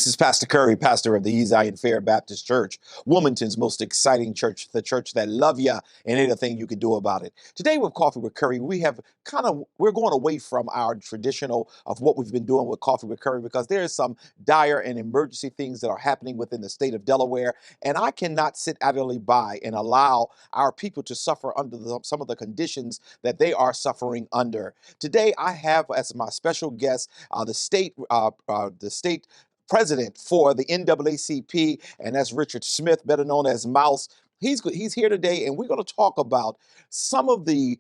This is Pastor Curry, pastor of the Zion Fair Baptist Church, Wilmington's most exciting church, the church that love you and anything you can do about it. Today with Coffee with Curry, we're going away from our traditional of what we've been doing with Coffee with Curry because there is some dire and emergency things that are happening within the state of Delaware, and I cannot sit idly by and allow our people to suffer under some of the conditions that they are suffering under. Today, I have as my special guest the state president for the NAACP, and that's Richard Smith, better known as Mouse. He's here today, and we're going to talk about some of the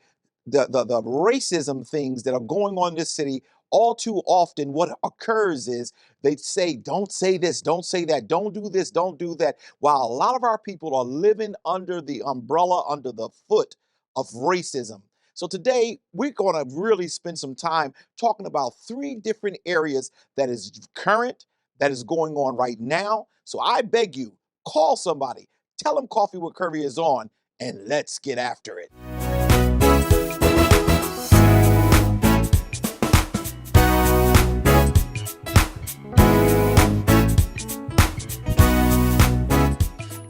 racism things that are going on in this city. All too often, what occurs is they say, don't say this, don't say that, don't do this, don't do that, while a lot of our people are living under the umbrella, under the foot of racism. So today, we're going to really spend some time talking about three different areas that is current, that is going on right now. So I beg you, call somebody, tell them Coffee with Curry is on, and let's get after it.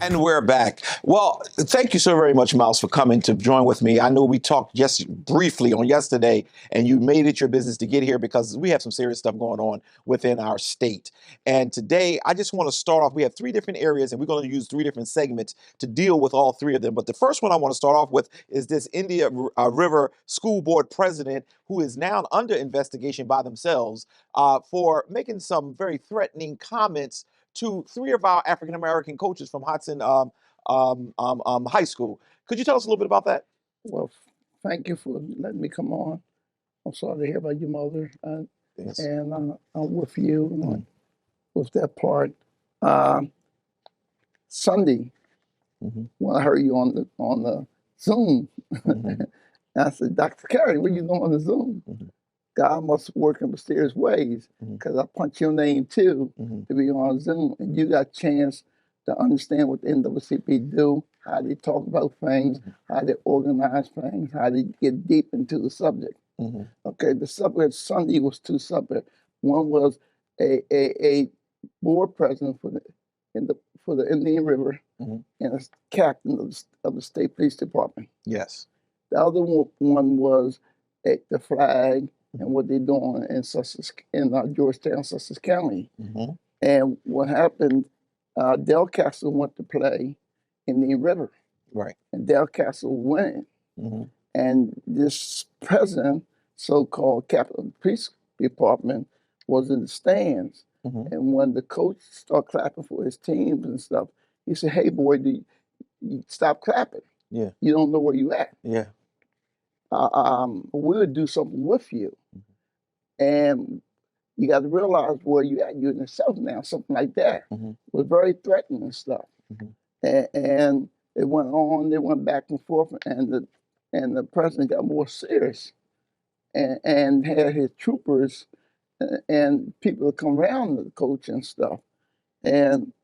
And we're back. Well, thank you so very much, Mouse, for coming to join with me. I know we talked just briefly on yesterday, and you made it your business to get here because we have some serious stuff going on within our state. And today, I just want to start off. We have three different areas, and we're going to use three different segments to deal with all three of them. But the first one I want to start off with is this Indian River School Board president who is now under investigation by themselves for making some very threatening comments to three of our African-American coaches from Hudson High School. Could you tell us a little bit about that? Well, thank you for letting me come on. I'm sorry to hear about your mother, Yes. and I'm with you with that part. Sunday, when I heard you on the Zoom, I said, Dr. Curry, what are you doing on the Zoom? God must work in mysterious ways because I punched your name too to be on Zoom, and you got a chance to understand what the NAACP do, how they talk about things, how they organize things, how they get deep into the subject. Okay, the subject Sunday was two subjects. One was a board president for the Indian River and a captain of the state police department. Yes. The other one was the flag and what they're doing in Georgetown, Sussex County. And what happened, Del Castle went to play in the river. Right. And Del Castle won. And this president, so-called captain of the police department, was in the stands. And when the coach started clapping for his teams and stuff, he said, hey, boy, you stop clapping. Yeah. You don't know where you at. Yeah. We'll do something with you. And you got to realize where you at, you in yourself now, something like that. It was very threatening and stuff. And it went on, they went back and forth, and the president got more serious and had his troopers and people to come around the coach and stuff. And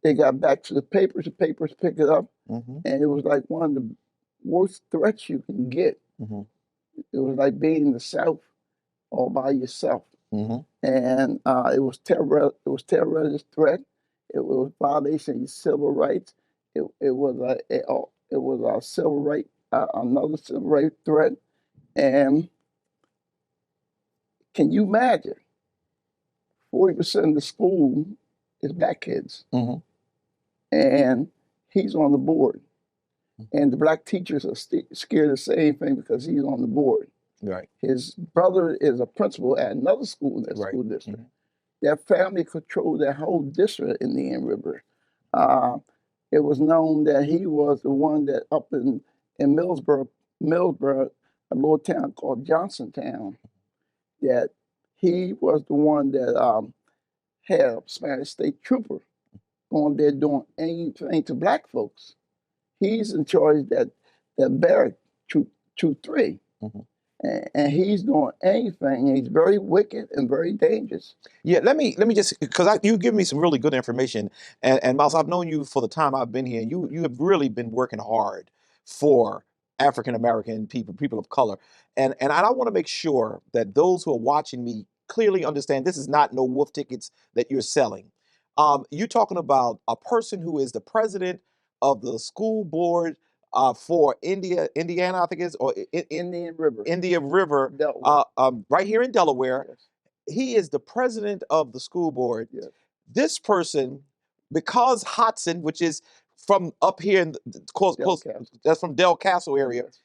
they got back to the papers picked it up, and it was like one of the worst threats you can get. It was like being in the South all by yourself. And it was terrorist threat. It was violation of civil rights. It was a civil right, another civil right threat. And can you imagine? 40% of the school is black kids, and he's on the board. And the black teachers are scared of the same thing because he's on the board. Right. His brother is a principal at another school in that school district. Their family controlled that whole district in the Indian River. It was known that he was the one that up in Millsboro, a little town called Johnsontown, that he was the one that had a Spanish state trooper going there doing anything to black folks. He's in charge that barrack, Troop 3. And he's doing anything. He's very wicked and very dangerous. Yeah, let me just, because you give me some really good information. And Miles, I've known you for the time I've been here. You have really been working hard for African-American people of color. And I want to make sure that those who are watching me clearly understand this is not no wolf tickets that you're selling. You're talking about a person who is the president of the school board for Indiana, I think it is, or Indian River, Indian River, Delaware. right here in Delaware. Yes, He is the president of the school board. yes. This person, because Hodson, which is from up here in Del Castle. that's from Del Castle area, Yes,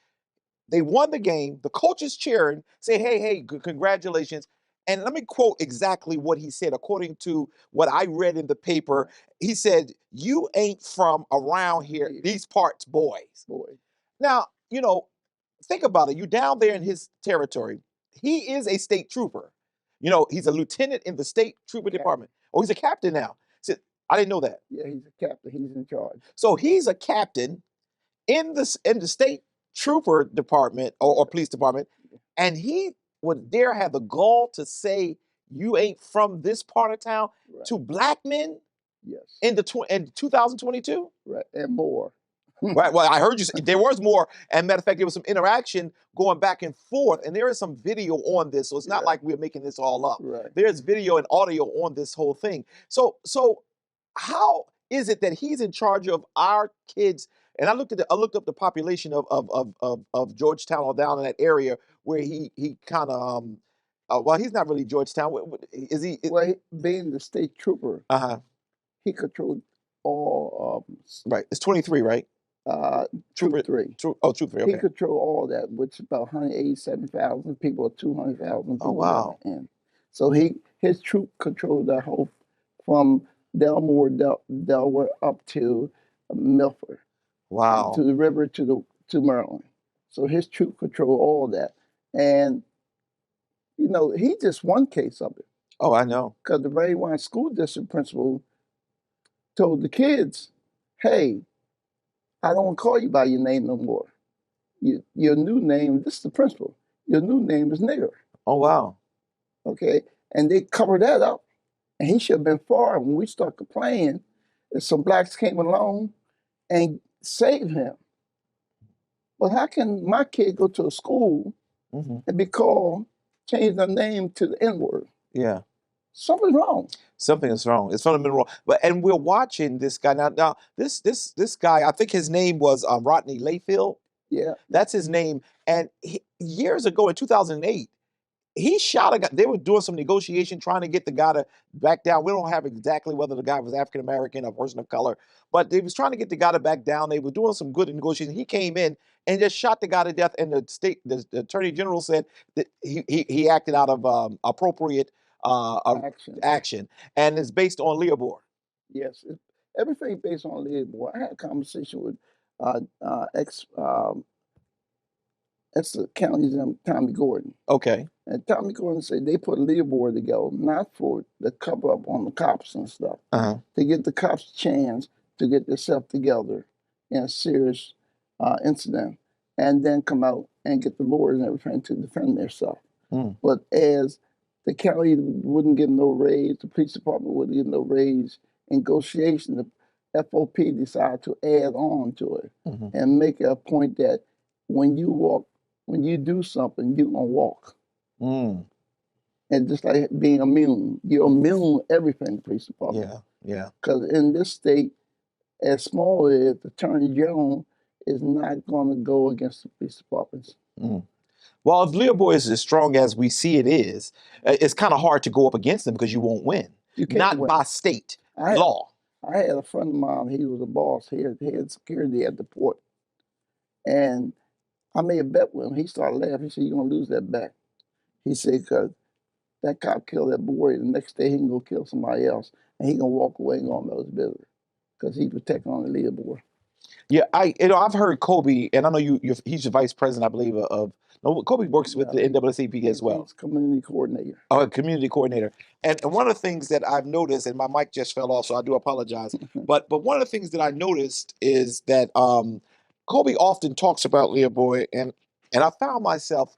they won the game. The coach is cheering, say, "Hey, hey, congratulations!" And let me quote exactly what he said, according to what I read in the paper. right. He said, "You ain't from around here, Yeah. these parts, boys." Boy, Now, think about it. You're down there in his territory. He is a state trooper. He's a lieutenant in the state trooper captain. department. Oh, he's a captain now. See, I didn't know that. Yeah, he's a captain. He's in charge. So he's a captain in the state trooper department or police department, and he would dare have the gall to say, "You ain't from this part of town," Right. to black men Yes. in 2022. Right. And more. Right. Well, I heard you say there was more. And matter of fact, there was some interaction going back and forth. And there is some video on this. So it's not Yeah. like we're making this all up. Right. There's video and audio on this whole thing. So how is it that he's in charge of our kids? And I looked up the population of Georgetown or down in that area where he kind of well, he's not really Georgetown. Is he? Well, being the state trooper, Uh-huh. he controlled all Right. It's 23, right? Troop 3. Troop 3. He Okay. controlled all that, which is about 187,000 people or 200,000 people. Oh, wow. And so his troop controlled that whole from Delaware up to Milford. Wow. To the river to Maryland. So his troop controlled all that. And he just one case of it. Oh, I know. Because the Brandywine School District principal told the kids, "Hey, I don't want to call you by your name no more. Your new name, this is the principal, your new name is nigger." Oh, wow. Okay? And they covered that up. And he should have been fired. When we started complaining, if some blacks came along and saved him. But how can my kid go to a school and be called, change their name to the N-word? Yeah. Something's wrong. Something is wrong. It's fundamental wrong. And we're watching this guy now. Now this guy, I think his name was Rodney Layfield. Yeah. That's his name. And years ago in 2008, he shot a guy. They were doing some negotiation trying to get the guy to back down. We don't have exactly whether the guy was African American or person of color, but they was trying to get the guy to back down. They were doing some good negotiation. He came in and just shot the guy to death. And the attorney general said that he acted out of appropriate action, and it's based on Leobor. Yes, everything based on Leobor. I had a conversation with ex the county's Tommy Gordon. Okay. And Tommy Gordon said they put Leobor together not for the cover up on the cops and stuff, to give the cops a chance to get themselves together in a serious incident, and then come out and get the lawyers and everything to defend themselves. But as the county wouldn't give no raise, the police department wouldn't give no raise, negotiation, the FOP decided to add on to it and make it a point that when you do something, you're gonna walk. And just like being immune, you're immune to everything, the police department. Yeah. Because in this state, as small as the attorney general is not going to go against the police departments. Well, if Leopold is as strong as we see it is, it's kind of hard to go up against them because you won't win. You can't Not win. by state law. I had a friend of mine, he was a boss, he had security at the port. And I made a bet with him. He started laughing. He said, "You're going to lose that bet." He said, "Because that cop killed that boy, the next day he can go kill somebody else, and he going to walk away and go on his business because he was taking on the leader boy." Yeah, I've heard Kobe, and I know he's your vice president, I believe, no, Kobe works with the NAACP as well. He's community coordinator. Oh, a community coordinator. And one of the things that I've noticed, and my mic just fell off, so I do apologize. but one of the things that I noticed is that Kobe often talks about Leopold, and I found myself,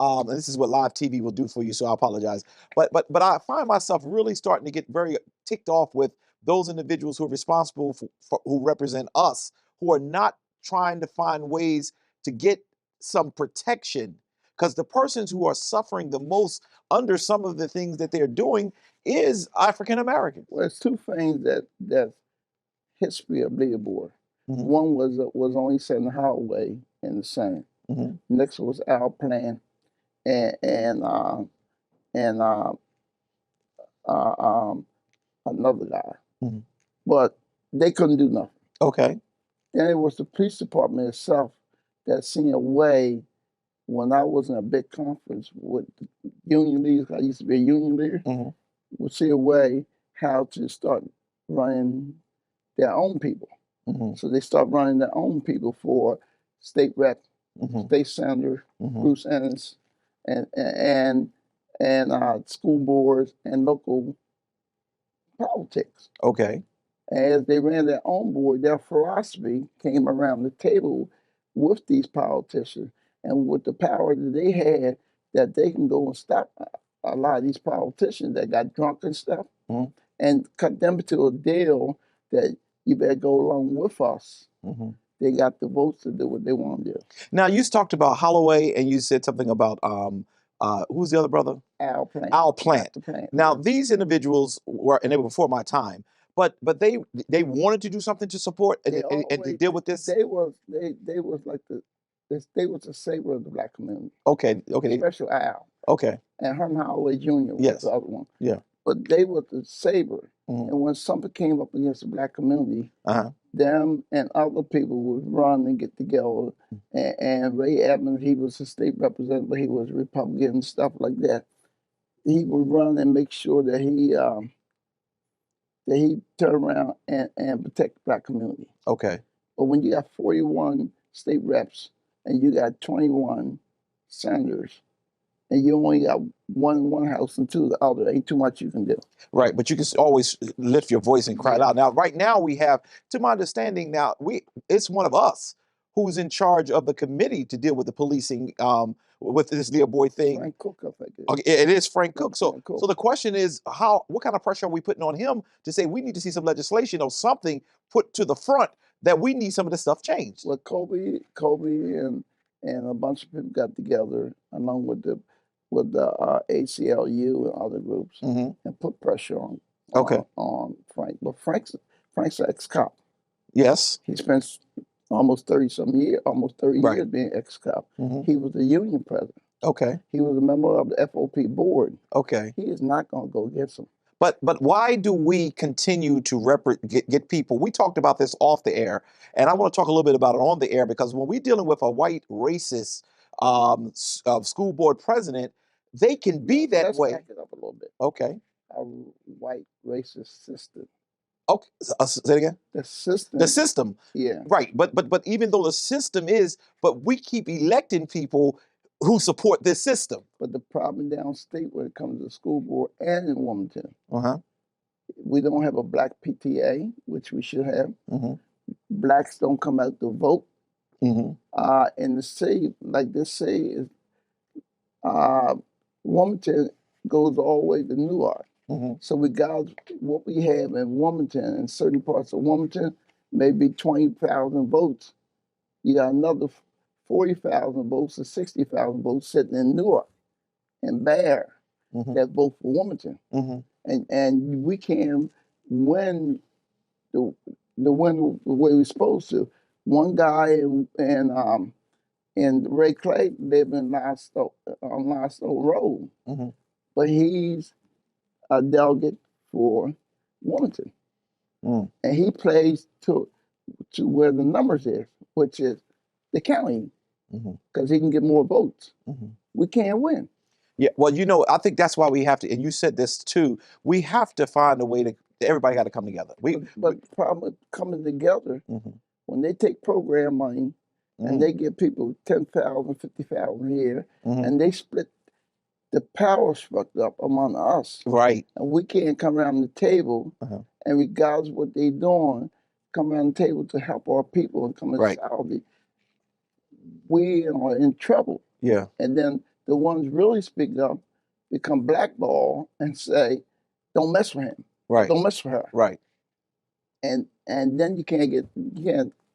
and this is what live TV will do for you, so I apologize. But I find myself really starting to get very ticked off with those individuals who are responsible for who represent us, who are not trying to find ways to get some protection because the persons who are suffering the most under some of the things that they're doing is African Americans. Well, there's two things that's history of Delaware. Mhm. One was on East End Highway in the same. Mhm. Next was our plan, and and another guy, Mhm. but they couldn't do nothing. Okay. Then it was the police department itself that seen a way. When I was in a big conference with union leaders, I used to be a union leader, Mhm. would see a way how to start running their own people. Mhm. So they start running their own people for state rep, Mhm. state senator, Mhm. Bruce Ennis, and school boards and local politics. Okay. As they ran their own board, their philosophy came around the table with these politicians and with the power that they had, that they can go and stop a lot of these politicians that got drunk and stuff, Mhm. and cut them to a deal that you better go along with us. Mhm. They got the votes to do what they want to do. Now you talked about Holloway, and you said something about who's the other brother? Our plan. Al Plant. The plan. Now these individuals were, and they were before my time, but they wanted to do something to support and, They and to always deal with this. they was like they was the savior of the black community, Okay. Okay. especially Al. Okay. And Herman Holloway Jr. was Yes. the other one. Yeah. But they were the savior. Mhm. And when something came up against the black community, Uh-huh. them and other people would run and get together. And Ray Edmonds, he was a state representative, he was a Republican and stuff like that. He would run and make sure that he turn around and protect the black community. Okay. But when you got 41 state reps and you got 21 senators, and you only got one in one house and two in the other, ain't too much you can do. Right, but you can always lift your voice and cry it Yeah. out. Now, right now we have, to my understanding, now it's one of us who's in charge of the committee to deal with the policing with this dear boy thing. Frank Cook, I think. Okay, it is Frank Cook. So, Frank Cook. so the question is, what kind of pressure are we putting on him to say we need to see some legislation or something put to the front that we need some of this stuff changed? Well, Kobe, and a bunch of people got together along with the ACLU and other groups Hmm. and put pressure on Okay. on Frank. But Frank's an ex-cop. Yes. He spent almost 30 Right. years being ex-cop. Hmm. He was the union president. Okay. He was a member of the FOP board. Okay. He is not going to go against him. But why do we continue to get people? We talked about this off the air, and I want to talk a little bit about it on the air, because when we're dealing with a white racist school board president, they can be that Let's way. back it up a little bit. Okay. A white racist system. Okay. Say it again. The system. The system. Yeah. Right. But even though the system is, but we keep electing people who support this system. But the problem downstate when it comes to the school board and in Wilmington, Uh-huh. we don't have a black PTA, which we should have. Mm-hmm. Blacks don't come out to vote. Mm-hmm. In the city, like this city is, Wilmington goes all the way to Newark. Mm-hmm. So we got what we have in Wilmington, in certain parts of Wilmington, maybe 20,000 votes. You got another 40,000 votes or 60,000 votes sitting in Newark and Bear Mm-hmm. that vote for Wilmington. Mm-hmm. And we can win the win the way we're supposed to. One guy in Ray Clay live in on Limestone Road, Mm-hmm. but he's a delegate for Wilmington, Mm. and he plays to where the numbers is, which is the county, because he can get more votes. Mm-hmm. We can't win. Yeah, well, I think that's why we have to, and you said this too, we have to find a way to, everybody got to come together. But the problem with coming together, Mm-hmm. when they take program money and they give people 10,000, 50,000 here, Mm-hmm. and they split the power structure up among us, Right. and we can't come around the table, Uh-huh. and regardless of what they're doing, come around the table to help our people and come in Right. Saudi, we are in trouble. Yeah. And then the ones really speak up become blackball and say, don't mess with him. Right. Don't mess with her. Right. And then you can't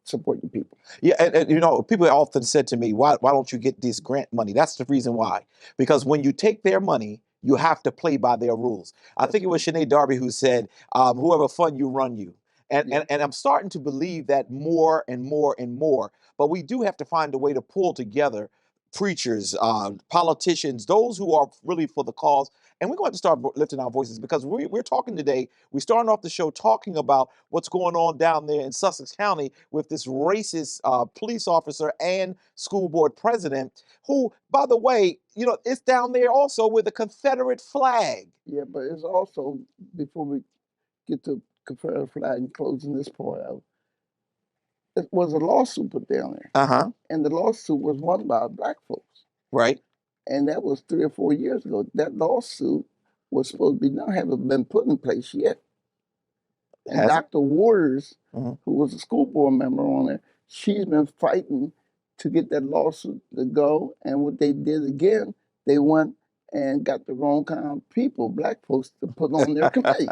support your people. Yeah, and you know, people often said to me, why don't you get this grant money? That's the reason why. Because when you take their money, you have to play by their rules. I think it was Sinead Darby who said, whoever fund you, run you. And I'm starting to believe that more and more and more. But we do have to find a way to pull together preachers, politicians, those who are really for the cause. And we're going to start lifting our voices because we're talking today. We're starting off the show talking about what's going on down there in Sussex County with this racist police officer and school board president, who, by the way, you know, it's down there also with a Confederate flag. Yeah, but it's also, before we get to Confederate flag and closing this part out, it was a lawsuit put down there. Uh-huh. And the lawsuit was won by black folks. Right. And that was 3 or 4 years ago. That lawsuit was supposed to be now haven't been put in place yet. And Dr. Waters, who was a school board member on it, she's been fighting to get that lawsuit to go. And what they did again, they went and got the wrong kind of people, black folks, to put on their committee.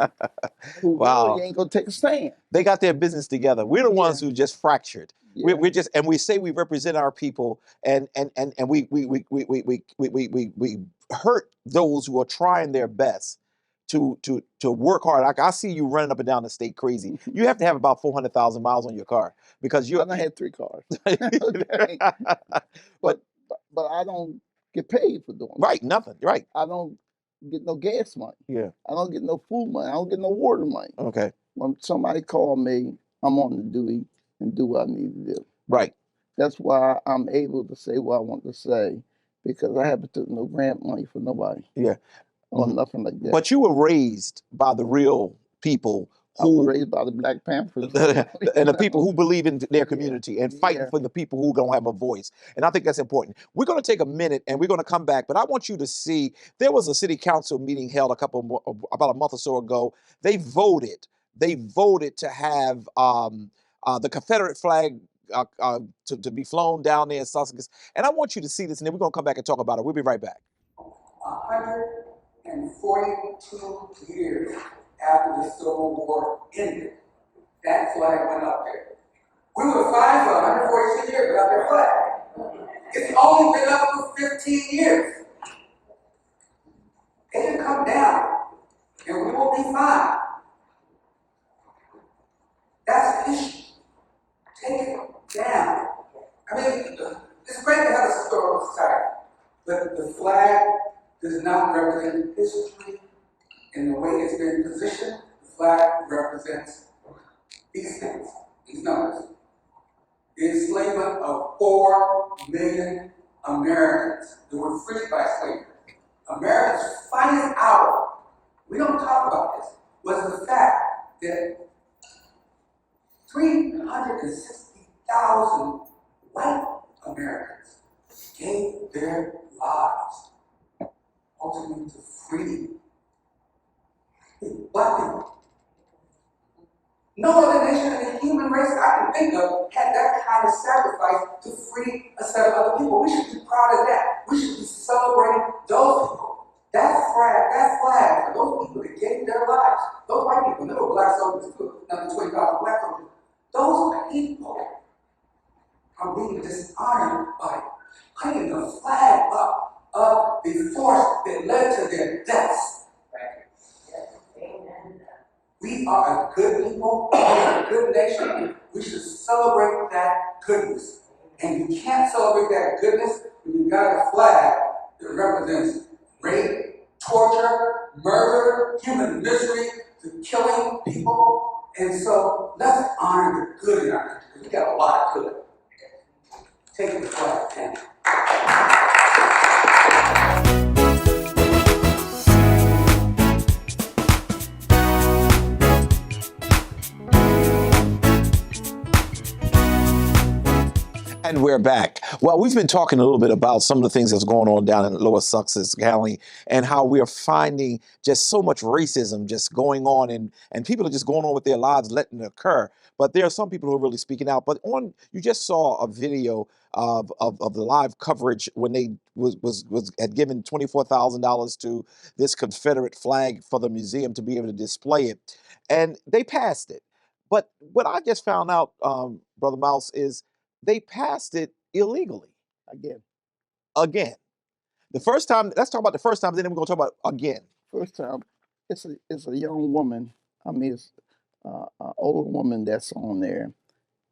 Who really ain't gonna take a stand. They got their business together. We're the ones who just fractured. Yeah. We're just, and we say we represent our people, and we hurt those who are trying their best to work hard. Like I see you running up and down the state crazy. You have to have about 400,000 miles on your car because you. I had 3 cars. Okay. But I don't get paid for doing it. Right, nothing. Right. I don't get no gas money. Yeah. I don't get no food money. I don't get no water money. Okay. When somebody call me, I'm on the duty and do what I need to do. Right. That's why I'm able to say what I want to say, because I haven't took no grant money for nobody. Yeah. Or nothing like that. But you were raised by the real people who were raised by the Black Panthers. And the people who believe in their community and fighting for the people who don't have a voice. And I think that's important. We're going to take a minute and we're going to come back, but I want you to see, there was a city council meeting held about a month or so ago. They voted to have the Confederate flag to be flown down there in Sussex. And I want you to see this, and then we're going to come back and talk about it. We'll be right back. 142 years after the Civil War ended, that flag went up there. We were fine for 142 years without that flag. It's only been up for 15 years. It can come down, and we will be fine. That's the issue. Take it down. I mean, it's great to have a historical society, but the flag does not represent history in the way it's been positioned. The flag represents these things, these numbers. The enslavement of 4 million Americans who were freed by slavery. America's finest hour, we don't talk about this, was the fact that 360,000 white Americans gave their lives ultimately to free black people. No other nation in the human race I can think of had that kind of sacrifice to free a set of other people. We should be proud of that. We should be celebrating those people. That flag for those people that gave their lives, those white people, there were black soldiers too, another 20,000 black soldiers. Those people are being dishonored by putting the flag up of the force that led to their deaths. We are a good people, we are a good nation. We should celebrate that goodness. And you can't celebrate that goodness when you've got a flag that represents rape, torture, murder, human misery, the killing people. And so let's honor the good in our country, because we got a lot of good. Take the flag down. And we're back. Well, we've been talking a little bit about some of the things that's going on down in Lower Sussex County and how we are finding just so much racism just going on and people are just going on with their lives, letting it occur. But there are some people who are really speaking out. But you just saw a video of the live coverage when they had given $24,000 to this Confederate flag for the museum to be able to display it. And they passed it. But what I just found out, Brother Mouse, is they passed it illegally Again, again. The first time, let's talk about the first time, then we're going to talk about again. first time, it's a young woman. I mean, it's an older woman that's on there.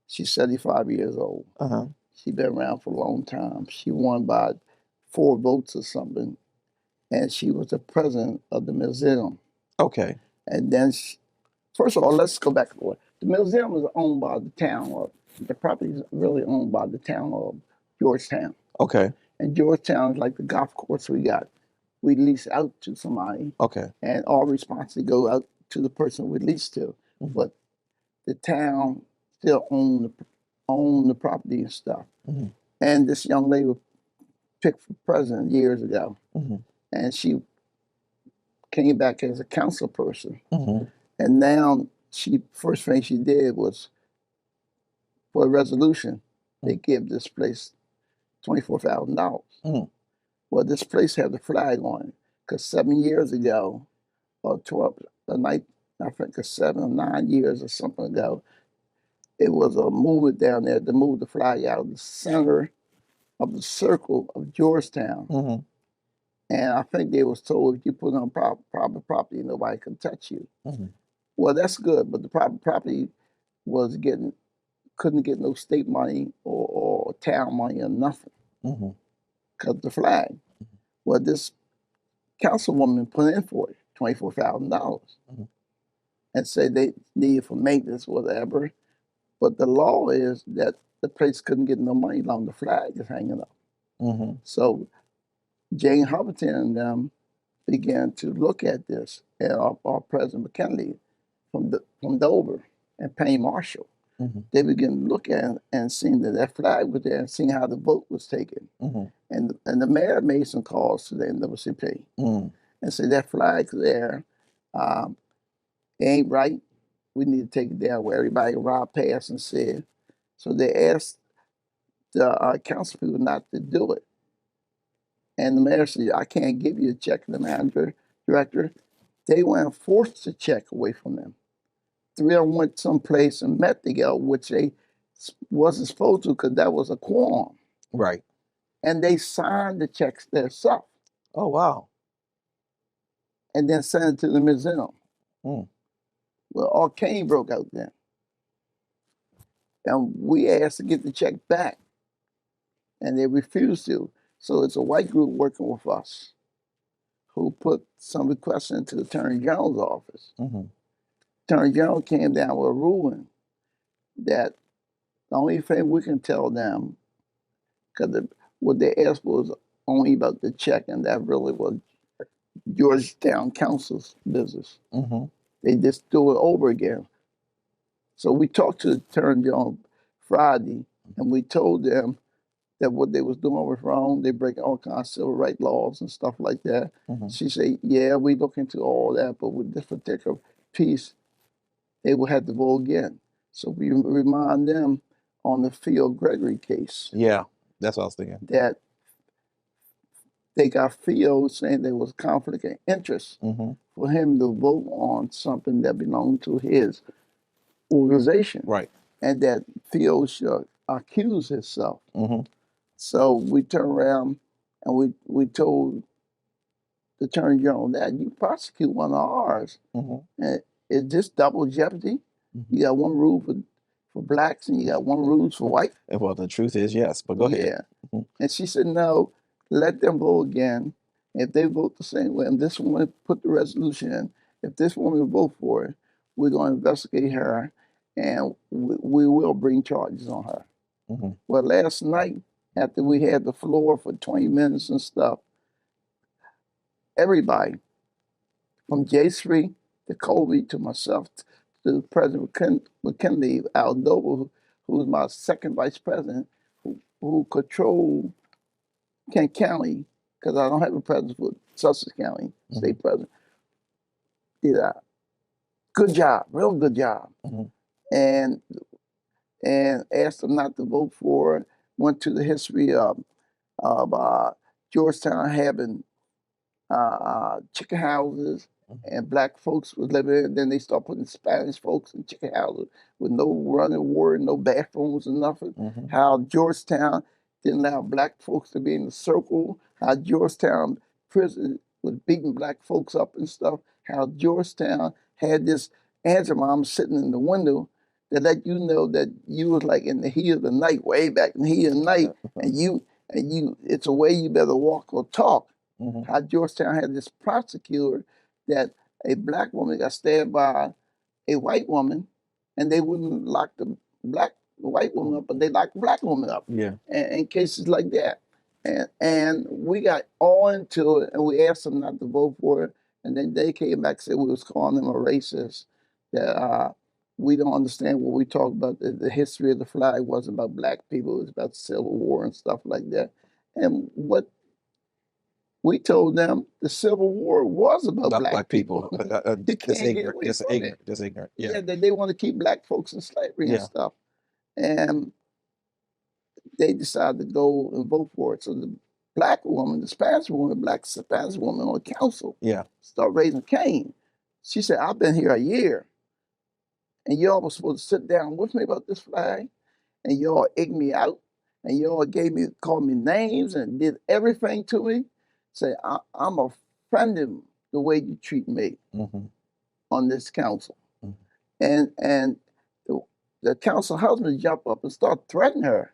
She's 75 years old. Uh-huh. She's been around for a long time. She won by 4 votes or something, and she was the president of the museum. Okay. And then, first of all, let's go back. The museum is owned by the town of, the property is really owned by the town of Georgetown. Okay. And Georgetown is like the golf course we got. We lease out to somebody, Okay. and all responsibility go out to the person we lease to. Mhm. But the town still own the property and stuff. Mhm. And this young lady was picked for president years ago, Mhm. and she came back as a council person. Mhm. And now first thing she did was, for a resolution, they give this place $24,000. Mhm. Well, this place had the flag on it because 7 years ago, or 12, I think it's 7 or 9 years or something ago, it was a movement down there to move the flag out of the center of the circle of Georgetown. Mhm. And I think they was told, if you put it on private property, nobody can touch you. Mhm. Well, that's good, but the private property was couldn't get no state money or town money or nothing Mhm. because of the flag. Well, this councilwoman put in for it, $24,000, Mhm. and said they needed for maintenance, whatever. But the law is that the place couldn't get no money long the flag is hanging up. Mhm. So Jane Hubbardton and them began to look at this, and our President McKinley from Dover and Payne Marshall. Mhm. They began to look at it and seeing that flag was there and seeing how the vote was taken. Mhm. And the mayor made some calls to the NAACP Mhm. and said that flag's there, it ain't right. We need to take it down where everybody ride past and said. So they asked the council people not to do it. And the mayor said, I can't give you a check. And the manager, director, they went and forced the check away from them. 3 of them went someplace and met together, which they wasn't supposed to because that was a quorum. Right. And they signed the checks themselves Oh, wow. and then sent it to the museum. Mm. Well, all Cain broke out then. And we asked to get the check back, and they refused to. So it's a white group working with us who put some requests into the Attorney General's office. Mhm. Attorney General came down with a ruling that the only thing we can tell them, because what they asked was only about the check, and that really was Georgetown Council's business. Mhm. They just do it over again. So we talked to the Attorney General Friday, and we told them that what they was doing was wrong. They break all kinds of civil rights laws and stuff like that. Mhm. She said, yeah, we look into all that, but with this particular piece, they will have to vote again. So we remind them on the Phil Gregory case Yeah, that's what I was thinking. that they got Phil saying there was conflict of interest Mhm. for him to vote on something that belonged to his organization, Right. and that Phil should accuse himself. Mhm. So we turned around and we told the Attorney General that you prosecute one of ours, Mhm. and it's just double jeopardy. Mhm. You got one rule for blacks and you got one rule for white. And well, the truth is yes, but go ahead. Yeah. Mhm. And she said, no, let them vote again. If they vote the same way, and this woman put the resolution in, if this woman vote for it, we're going to investigate her and we will bring charges on her. Mhm. Well, last night, after we had the floor for 20 minutes and stuff, everybody, from J3 to Colby to myself to President McKinley Aldover, who's my second vice president, who control Kent County, because I don't have a president for Sussex County, state president, did a good job, real good job. Mhm. And asked them not to vote for it, went to the history of Georgetown having chicken houses and black folks was living. Then they start putting Spanish folks in chicken houses with no running water, no bathrooms, and nothing. How Georgetown didn't allow black folks to be in the circle. How Georgetown prison was beating black folks up and stuff. How Georgetown had this Mom sitting in the window that let you know that you was like in the heat of the night, way back in the heat of the night, and you it's a way you better walk or talk. How Georgetown had this prosecutor that a black woman got stabbed by a white woman, and they wouldn't lock the white woman up, but they locked the black woman up. Yeah. And cases like that. And we got all into it, and we asked them not to vote for it, and then they came back and said we was calling them a racist. That we don't understand what we talk about. The history of the flag wasn't about black people; it was about the Civil War and stuff like that. And what we told them, the Civil War was about black people. You can't get away from it. Just ignorant. Yeah, that they want to keep black folks in slavery and stuff. And they decided to go and vote for it. So the black woman, the Spanish woman, black Spanish woman on council, start raising Cain. She said, I've been here a year, and y'all was supposed to sit down with me about this flag, and y'all egged me out, and y'all called me names and did everything to me. Say, I'm offended the way you treat me on this council. And the council husband jumped up and started threatening her.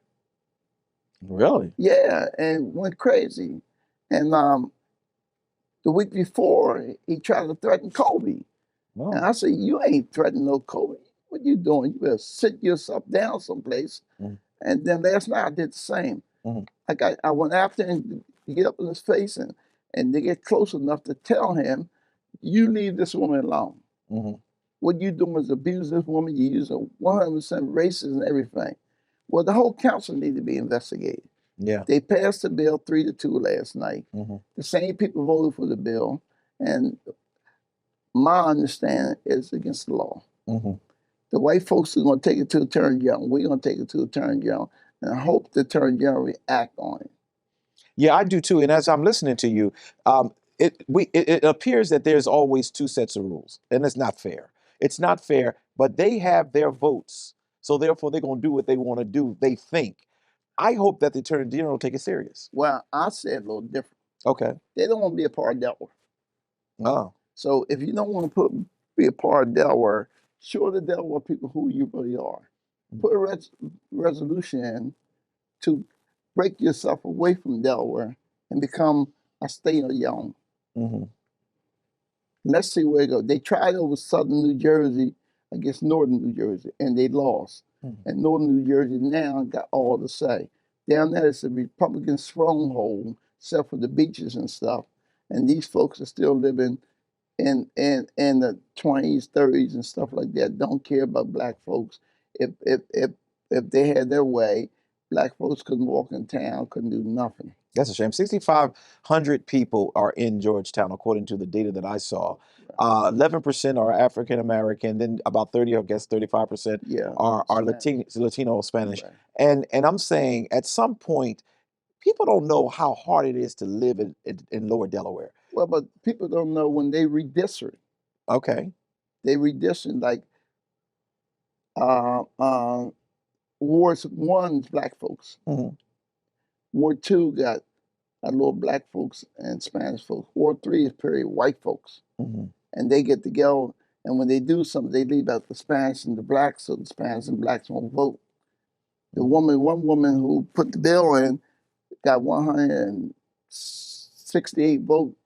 Really? Yeah, and went crazy. And the week before, he tried to threaten Kobe. Wow. And I said, you ain't threatening no Kobe. What you doing? You better sit yourself down someplace. And then last night I did the same. I went after him to get up in his face and to get close enough to tell him, you leave this woman alone. What you doing is abuse this woman. You use a 100% racist and everything. Well, the whole council need to be investigated. Yeah. They passed the bill 3-2 last night. The same people voted for the bill, and my understanding is against the law. The white folks are going to take it to the Attorney General. We're going to take it to the Attorney General, and I hope the Attorney General react on it. Yeah, I do too. And as I'm listening to you, it appears that there's always two sets of rules, and it's not fair. It's not fair, but they have their votes, so therefore they're going to do what they want to do. They think. I hope that the Attorney General take it serious. Well, I said a little different. Okay. They don't want to be a part of Delaware. Oh. So if you don't want to be a part of Delaware, show the Delaware people who you really are. Put a resolution in to break yourself away from Delaware and become a state of your own. Let's see where it goes. They tried over southern New Jersey against northern New Jersey, and they lost. And northern New Jersey now got all the say. Down there, it's a Republican stronghold, except for the beaches and stuff. And these folks are still living in the 20s, 30s, and stuff like that. Don't care about black folks. If they had their way, black folks couldn't walk in town, couldn't do nothing. That's a shame. 6,500 people are in Georgetown, according to the data that I saw. 11% are African American, then about 35% are Latino or Spanish. Right. And I'm saying at some point, people don't know how hard it is to live in Lower Delaware. Well, but people don't know when they redistrict. Okay. They redistrict like Ward 1's black folks. Ward 2 got a little black folks and Spanish folks. Ward 3 is purely white folks. And they get together, and when they do something, they leave out the Spanish and the blacks, so the Spanish and blacks won't vote. One woman who put the bill in got 168 votes,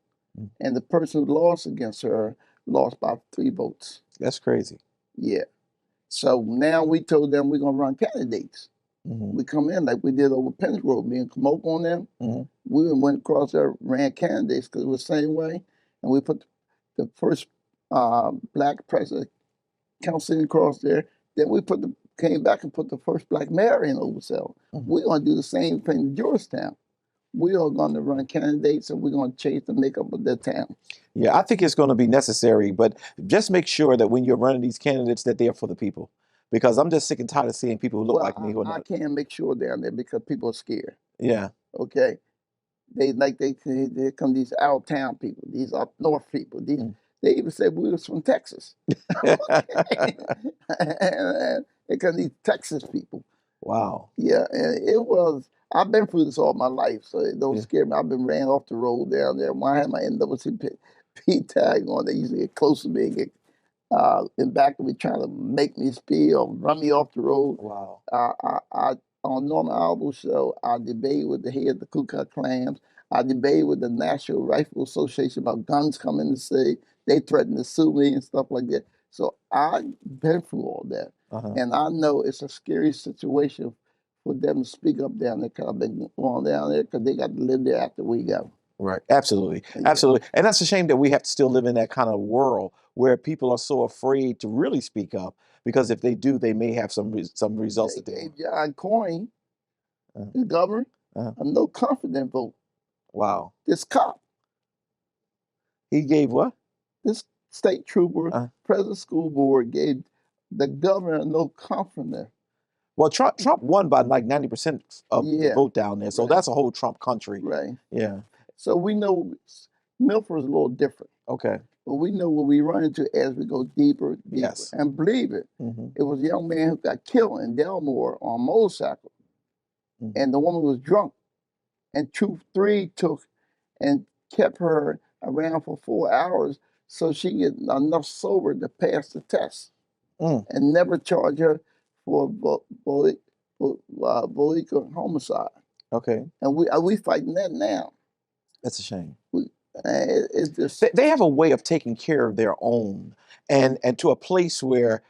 and the person who lost against her lost by 3 votes. That's crazy. Yeah. So now we told them we're going to run candidates. We come in like we did over Penn Road, me and Kamoke on them. We went across there, ran candidates because it was the same way, and we put the first black president council across there. Then we came back and put the first black mayor in Oversell. We're going to do the same thing in Georgetown. We are going to run candidates, and we're going to change the makeup of their town. Yeah, I think it's going to be necessary, but just make sure that when you're running these candidates that they're for the people. Because I'm just sick and tired of seeing people who look like me who are not. I can't make sure down there because people are scared. Yeah. Okay. Here come these out of town people, these up north people. They They even said we was from Texas. and because these Texas people. Wow. Yeah, and it was. I've been through this all my life, so it don't Yeah. scare me. I've been ran off the road down there. When I had my NAACP tag on, they used to get close to me and get in back of me trying to make me speed or run me off the road. Wow. I on Norman Albert's show, I debated with the head of the Ku Klux Klan. I debated with the National Rifle Association about guns coming to say they threatened to sue me and stuff like that. So I've been through all that. And I know it's a scary situation for them to speak up down there because I've been going down there because they got to live there after we go. Right. Absolutely. Yeah. Absolutely. And that's a shame that we have to still live in that kind of world where people are so afraid to really speak up because if they do, they may have some results that They they gave want. John Coyne, Uh, the governor, uh, a no confidence vote. wow. This cop, He gave what? this state trooper, Uh, president school board gave the governor no confidence. well, Trump won by like 90% of the Yeah, vote down there. So right, that's a whole Trump country. right. Yeah. So we know Milford is a little different, Okay. but we know what we run into as we go deeper, deeper. Yes. And believe it, it was a young man who got killed in Delaware on a motorcycle, and the woman was drunk, and Troop 3 took and kept her around for 4 hours so she get enough sober to pass the test, and never charge her for vehicular homicide. Okay. And we fighting that now. That's a shame. It's just They have a way of taking care of their own and to a place where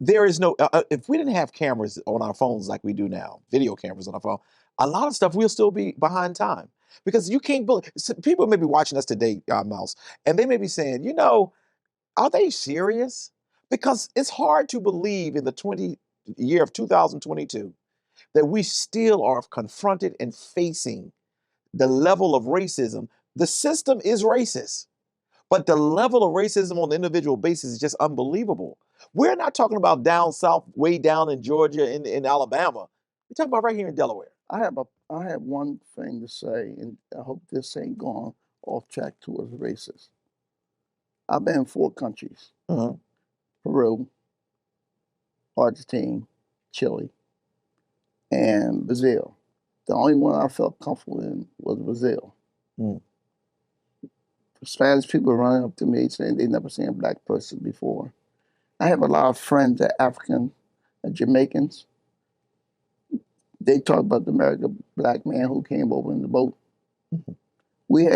there is no if we didn't have cameras on our phones like we do now, video cameras on our phone, a lot of stuff we'll still be behind time because you can't believe people may be watching us today, Mouse, and they may be saying, you know, are they serious? Because it's hard to believe in the year of 2022 that we still are confronted and facing the level of racism. The system is racist. But the level of racism on the individual basis is just unbelievable. We're not talking about down south, way down in Georgia, in Alabama. We're talking about right here in Delaware. I have one thing to say, and I hope this ain't gone off track towards racist. I've been in 4 countries: Peru, Argentina, Chile, and Brazil. The only one I felt comfortable in was Brazil. Spanish people running up to me saying they never seen a black person before. I have a lot of friends that are African and Jamaicans. They talk about the American black man who came over in the boat. We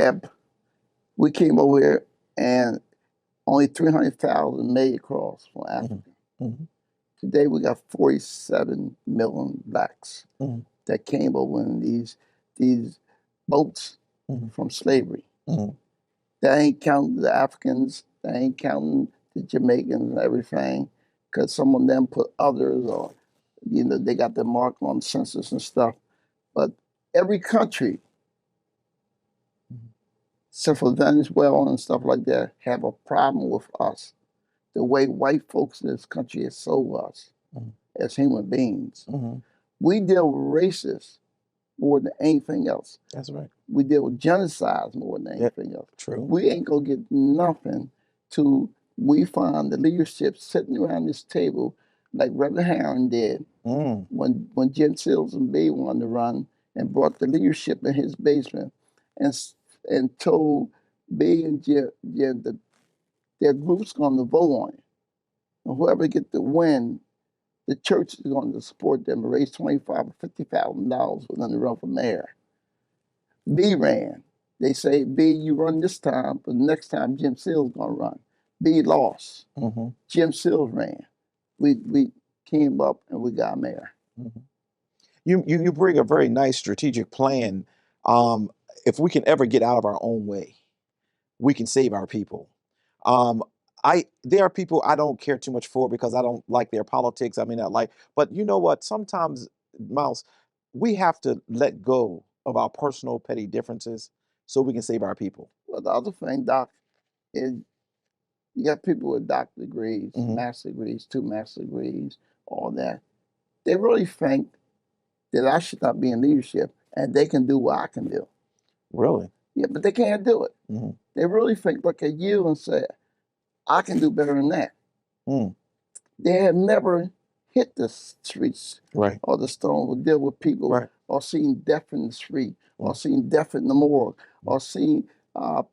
came over here and only 300,000 made across from Africa. Today we got 47 million blacks that came over in these boats from slavery. That ain't counting the Africans, that ain't counting the Jamaicans and everything, because some of them put others or, they got their mark on the census and stuff. But every country, except for Venezuela and stuff like that, have a problem with us. The way white folks in this country have sold us as human beings. We deal with racists more than anything else. That's right. We deal with genocides more than anything else. True. We ain't gonna get nothing till we find the leadership sitting around this table like Reverend Harron did when Jen Sills and B wanted to run and brought the leadership in his basement and told B and Jen that their group's gonna vote on it. And whoever get the win, the church is going to support them and raise $25,000 or $50,000 for them to run for mayor. B ran. They say, B, you run this time, but next time Jim Sills gonna run. B lost. Jim Sills ran. We came up and we got mayor. You bring a very nice strategic plan. If we can ever get out of our own way, we can save our people. There are people I don't care too much for because I don't like their politics. I mean, I like, but you know what? Sometimes, Mouse, we have to let go of our personal petty differences so we can save our people. Well, the other thing, Doc, is you got people with doctor degrees, master degrees, 2 master degrees, all that. They really think that I should not be in leadership and they can do what I can do. Really? Yeah, but they can't do it. They really think, look at you and say, I can do better than that. Mm. They have never hit the streets Right. or the stone or deal with people Right. or seen death in the street or seen death in the morgue or seen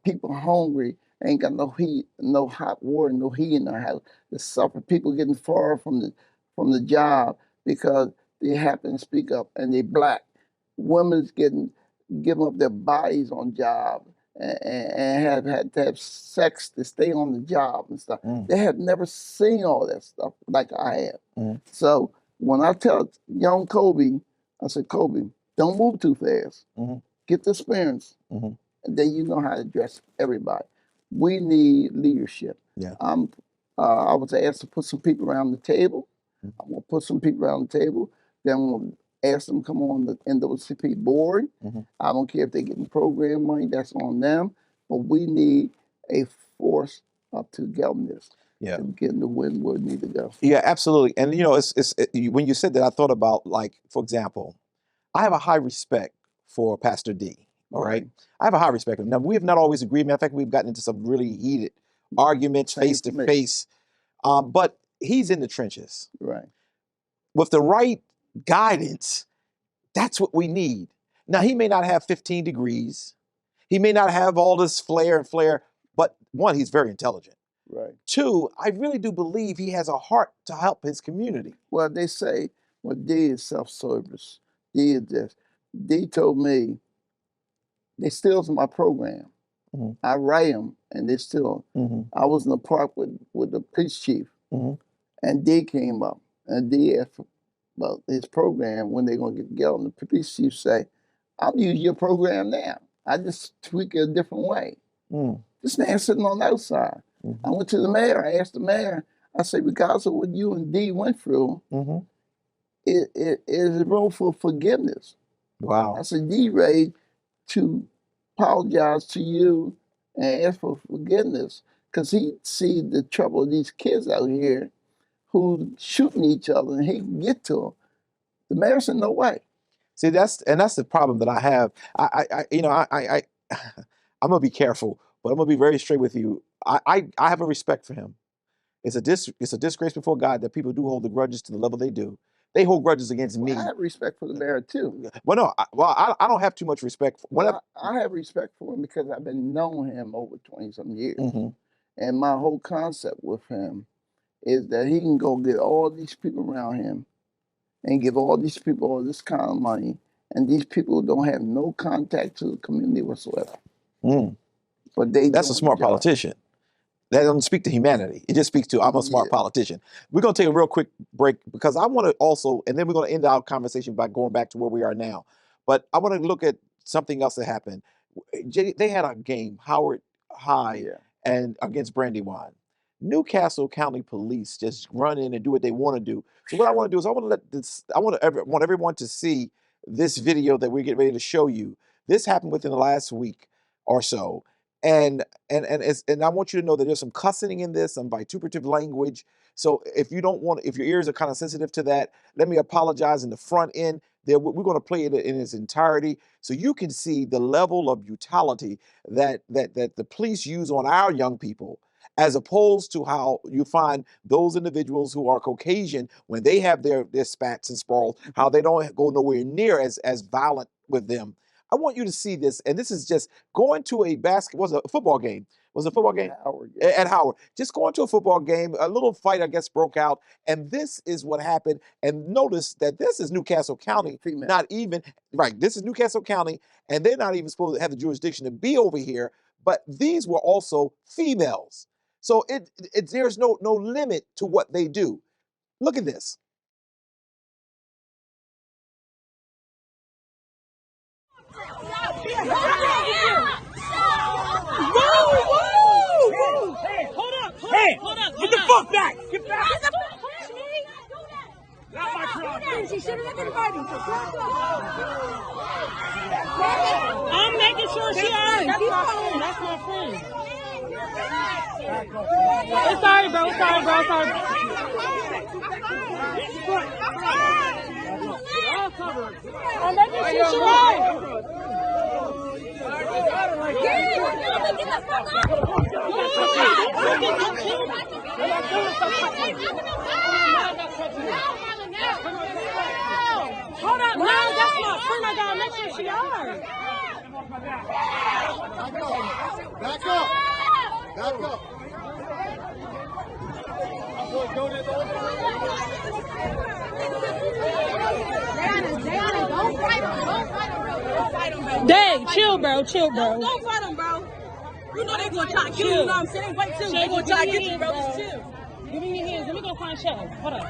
people hungry, ain't got no heat, no hot water, no heat in their house. They suffer. People getting far from the job because they happen to speak up and they black. Women's giving up their bodies on jobs and have had to have sex to stay on the job and stuff. They have never seen all that stuff like I have. So when I tell young Kobe, I said, Kobe, don't move too fast. Get the experience, and then you know how to address everybody. We need leadership. Yeah. I was asked to put some people around the table. I'm gonna put some people around the table. Then I'm gonna ask them to come on the NAACP board. I don't care if they're getting program money, that's on them. But we need a force up to governors to get the win where we need to go. Yeah, absolutely. And you know, when you said that, I thought about, like, for example, I have a high respect for Pastor D. All right. I have a high respect for him. Now, we have not always agreed. Matter of fact, we've gotten into some really heated arguments face to face. But he's in the trenches. Right. With the right guidance, that's what we need. Now, he may not have 15 degrees. He may not have all this flair, but one, he's very intelligent. Right. Two, I really do believe he has a heart to help his community. Well, they say, well, D is self-service. D is this. D told me, they steals my program. I write them, and they still. I was in the park with the police chief, and D came up, and D asked about his program, when they're going to get together. And the police chief say, I'll use your program now. I just tweak it a different way. This man sitting on the outside. I went to the mayor. I asked the mayor, I said, regardless of what you and D went through, it is room for forgiveness. Wow. I said, D ready to apologize to you and ask for forgiveness because he see the trouble of these kids out here who shooting each other and he can get to them. The mayor said, no way. See, that's the problem that I have. I'm gonna be careful, but I'm gonna be very straight with you. I have a respect for him. It's a disgrace before God that people do hold the grudges to the level they do. They hold grudges against me. I have respect for the mayor too. Well, no, I don't have too much respect. I have respect for him because I've been knowing him over 20-some years. And my whole concept with him is that he can go get all these people around him and give all these people all this kind of money, and these people don't have no contact to the community whatsoever. But that's a smart politician. That doesn't speak to humanity. It just speaks to, I'm a smart politician. We're going to take a real quick break because I want to also, and then we're going to end our conversation by going back to where we are now. But I want to look at something else that happened. They had a game, Howard High and against Brandywine. Newcastle County Police just run in and do what they want to do. So what I want to do is I want everyone to see this video that we're getting ready to show you. This happened within the last week or so. And I want you to know that there's some cussing in this, some vituperative language. So if your ears are kind of sensitive to that, let me apologize in the front end. We're going to play it in its entirety so you can see the level of brutality that the police use on our young people, as opposed to how you find those individuals who are Caucasian when they have their spats and sprawls, how they don't go nowhere near as violent with them. I want you to see this, and this is just going to a football game. Was it a football game? At Howard. Just going to a football game, a little fight, I guess, broke out, and this is what happened. And notice that this is Newcastle County, this is Newcastle County, and they're not even supposed to have the jurisdiction to be over here, but these were also females. So there's no limit to what they do. Look at this. Hey, get the fuck back! Get back! Not my problem. She should have looked at the body. I'm making sure she alright. That's my friend. It's sorry, bro. Sorry. I'm making sure she's alright. Hold up, no, that's not turn. I gotta make sure she are. Back up. Back up. Don't fight him. Don't fight him, bro. Dang, chill, bro. Chill, bro. Don't fight him, bro. You know they gonna try to kill you, you know what I'm saying? Wait, too. They gonna try to get you, bro. Just chill. Give me your hands. Let me go find Shay. Hold up.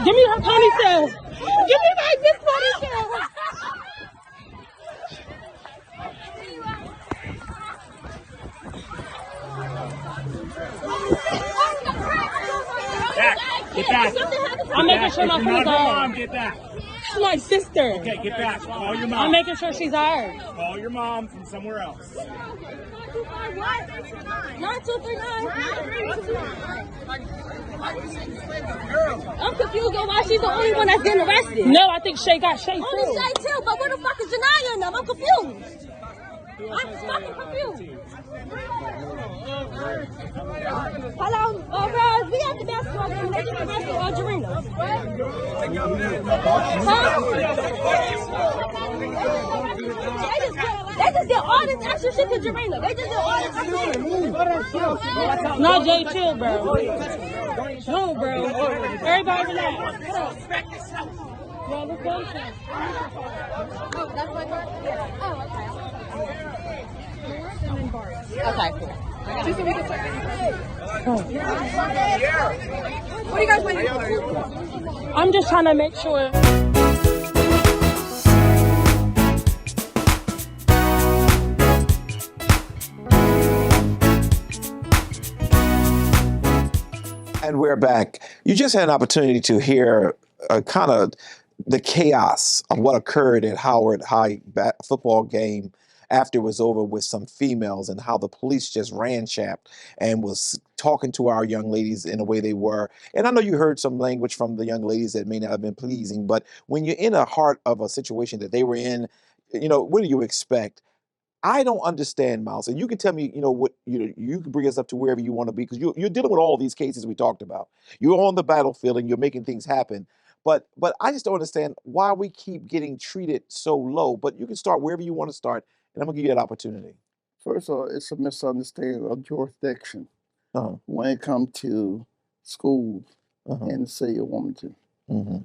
Give me her ponytail. Give me my big ponytail. Get back. I'm making sure my phone's on. Get back. She's my sister. Okay, get back. Call your mom. I'm making sure she's ours. Call your mom from somewhere else. 9239. I'm confused on why she's the only one that's getting arrested. No, I think Shay got Shay too. Only Shay too, but where the fuck is Janaya and them? I'm confused. I'm fucking confused. Hello, guys, we at the basketball game. They just arrested Algerina. Huh? They just did all this extra shit to Jarena. They just did all this extra shit. No, Jay, chill, bro. No, bro. Everybody relax. Yeah, let's go. Oh, that's my part? Yeah. Oh, okay. Okay, cool. What are you guys waiting for? I'm just trying to make sure. And we're back. You just had an opportunity to hear kind of the chaos of what occurred at Howard High football game after it was over with some females, and how the police just ransacked and was talking to our young ladies in the way they were. And I know you heard some language from the young ladies that may not have been pleasing, but when you're in the heart of a situation that they were in, you know, what do you expect? I don't understand, Miles, and you can tell me, you know, what you can bring us up to wherever you want to be, because you're dealing with all these cases we talked about. You're on the battlefield and you're making things happen. But I just don't understand why we keep getting treated so low. But you can start wherever you want to start, and I'm gonna give you that opportunity. First of all, it's a misunderstanding of jurisdiction Uh-huh. when it comes to schools Uh-huh. in the city of Wilmington. Mm-hmm.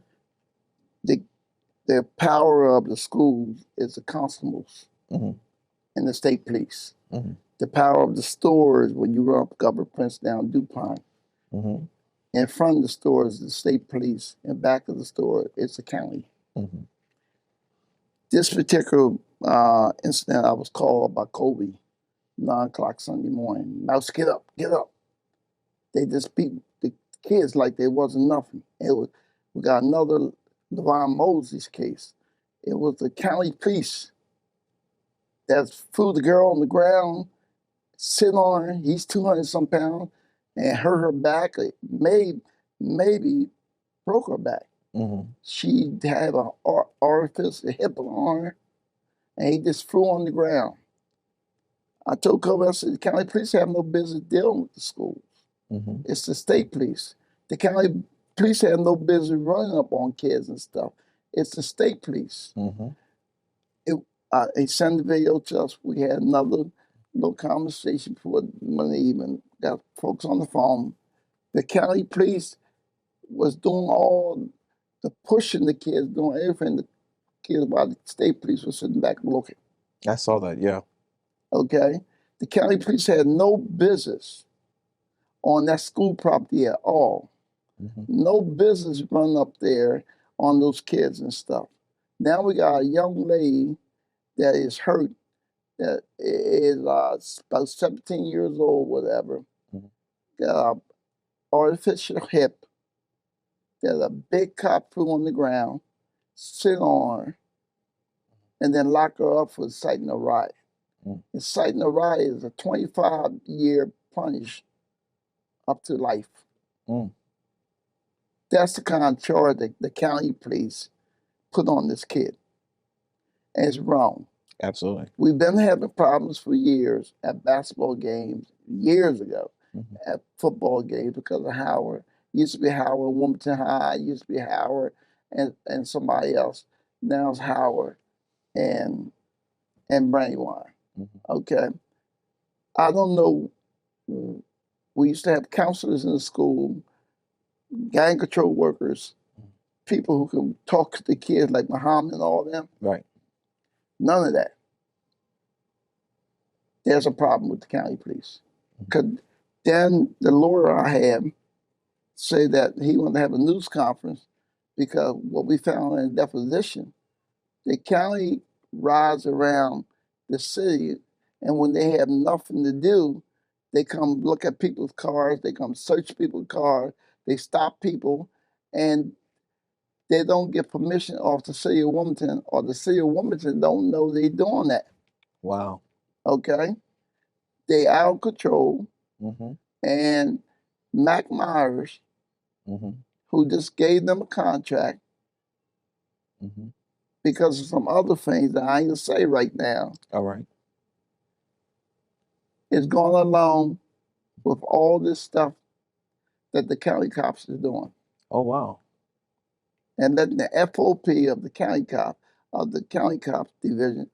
The power of the schools is the constables Mm-hmm. and the state police. Mm-hmm. The power of the stores, when you run up Governor Prince down DuPont, Mm-hmm. in front of the store is the state police, and back of the store is the county. Mm-hmm. This particular incident, I was called by Kobe, 9 o'clock Sunday morning. Mouse, get up, get up. They just beat the kids like there wasn't nothing. We got another Levon Moses case. It was the county police that threw the girl on the ground, sit on her, he's 200 some pounds, and hurt her back, maybe broke her back. Mm-hmm. She had an orifice, a hip on her, and he just threw on the ground. I told Kobe, I said, the county police have no business dealing with the schools. Mm-hmm. It's the state police. The county police have no business running up on kids and stuff. It's the state police. Mm-hmm. He sent the video to us. We had another little conversation before when they even got folks on the phone. The county police was doing all the pushing the kids, doing everything the kids, while the state police was sitting back looking. I saw that, yeah. Okay? The county police had no business on that school property at all. Mm-hmm. No business running up there on those kids and stuff. Now we got a young lady that is hurt, that is about 17 years old, whatever. Mm-hmm. Got an artificial hip that a big cop threw on the ground, sit on her, and then lock her up for inciting a riot. Inciting a riot is a 25-year punish up to life. That's the kind of charge that the county police put on this kid. And it's wrong. Absolutely. We've been having problems for years at basketball games, years ago, at football games because of Howard. Used to be Howard, Wilmington High, used to be Howard and somebody else. Now it's Howard and Brandywine. Okay. I don't know. We used to have counselors in the school, gang control workers, people who can talk to the kids like Muhammad and all them. Right. None of that. There's a problem with the county police. Because then the lawyer I have say that he wanted to have a news conference because what we found in the deposition, the county rides around the city, and when they have nothing to do, they come look at people's cars, they come search people's cars, they stop people, and they don't get permission off the city of Wilmington, or the city of Wilmington don't know they're doing that. Wow. Okay? They out of control, and Mac Myers, who just gave them a contract because of some other things that I ain't gonna say right now, All right. is going along with all this stuff that the county cops is doing. Oh, wow. And letting the FOP of the county cops division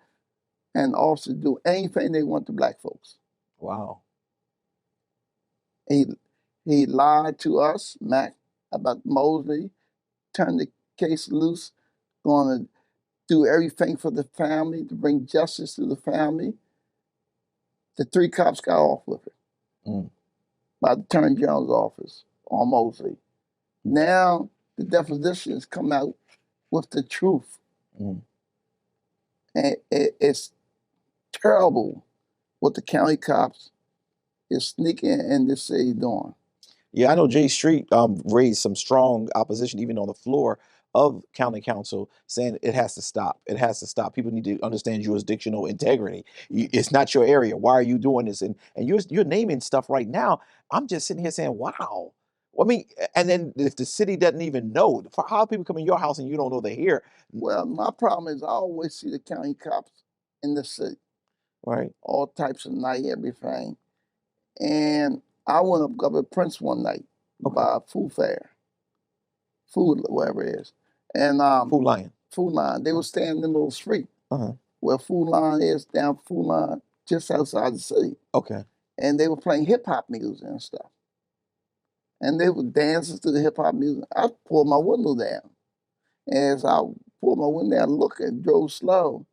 and officers do anything they want to black folks. Wow. He lied to us, Mac, about Mosley, turned the case loose, going to do everything for the family, to bring justice to the family. The 3 cops got off with it by the Attorney General's office on Mosley. Now the depositions come out with the truth. And it's terrible what the county cops is sneaking in this city doing. Yeah, I know Jay Street raised some strong opposition even on the floor of county council, saying it has to stop. It has to stop. People need to understand jurisdictional integrity. It's not your area. Why are you doing this? And you're naming stuff right now. I'm just sitting here saying, wow. I mean, and then if the city doesn't even know, how people come in your house and you don't know they're here? Well, my problem is I always see the county cops in the city. Right. All types of night, everything. And I went up Governor Prince one night by a food fair. Food, whatever it is. And Food Lion. Food Line. They were standing in the middle of the street where Food Line is, down Food Line, just outside the city. Okay. And they were playing hip hop music and stuff. And they were dancing to the hip hop music. I pulled my window down. As I pulled my window down, looked and drove slow,